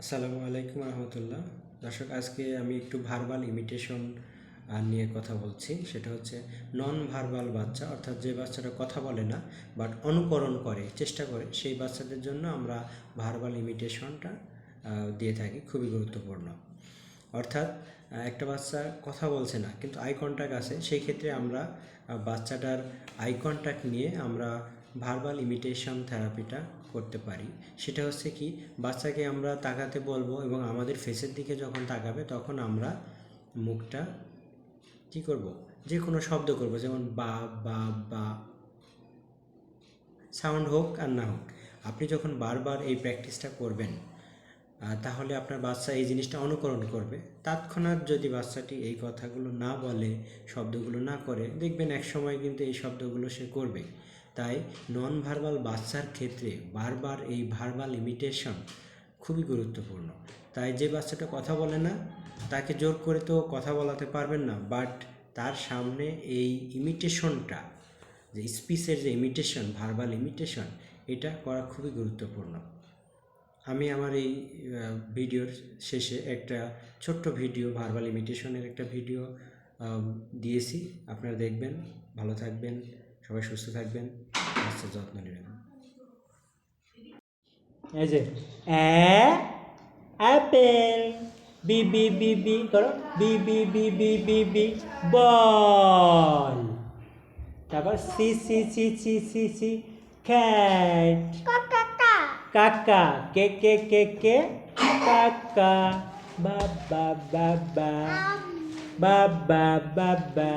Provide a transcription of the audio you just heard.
আসসালামু আলাইকুম রহমতুল্লাহ। দর্শক, আজকে আমি একটু ভার্বাল ইমিটেশন নিয়ে কথা বলছি। সেটা হচ্ছে নন ভার্বাল বাচ্চা, অর্থাৎ যে বাচ্চাটা কথা বলে না বাট অনুকরণ করে, চেষ্টা করে, সেই বাচ্চাদের জন্য আমরা ভার্বাল ইমিটেশনটা দিয়ে থাকি। খুবই গুরুত্বপূর্ণ। অর্থাৎ একটা বাচ্চা কথা বলছে না কিন্তু আই কন্ট্যাক্ট আছে, সেই ক্ষেত্রে আমরা বাচ্চাটার আই কন্ট্যাক্ট নিয়ে আমরা ভার্বাল ইমিটেশন থেরাপিটা করতে পারি। সেটা হচ্ছে কি, বাচ্চাকে আমরা তাকাতে বলবো এবং আমাদের ফেসের দিকে যখন তাকাবে তখন আমরা মুখটা কি করব, যে কোনো শব্দ করব, যেমন বা বা বা, সাউন্ড হোক আর না হোক। আপনি যখন বারবার এই প্র্যাকটিসটা করবেন তাহলে আপনার বাচ্চা এই জিনিসটা অনুকরণ করবে। তৎক্ষণাৎ যদি বাচ্চাটি এই কথাগুলো না বলে, শব্দগুলো না করে, দেখবেন এক সময় কিন্তু এই শব্দগুলো সে করবে। তাই নন ভার্বাল বাচ্চার ক্ষেত্রে বারবার এই ভার্বাল ইমিটেশন খুবই গুরুত্বপূর্ণ। তাই যে বাচ্চাটা কথা বলে না তাকে জোর করে তো কথা বলাতে পারবেন না, বাট তার সামনে এই ইমিটেশনটা, যে স্পিচের যে ইমিটেশন, ভার্বাল ইমিটেশন, এটা করা খুবই গুরুত্বপূর্ণ। আমি আমার এই ভিডিওর শেষে একটা ছোট্ট ভিডিও, ভার্বাল ইমিটেশনের একটা ভিডিও দিয়েছি। আপনারা দেখবেন। ভালো থাকবেন, সবাই সুস্থ থাকবেন, বাচ্চার যত্ন নেবেন। এই যে apple, B B B B করো, B B B B B B, ball. তারপর C C C C C C, cat, কাকা, কে কে কে কে, কাকা, বাবা বাবা, বাবা বাবা।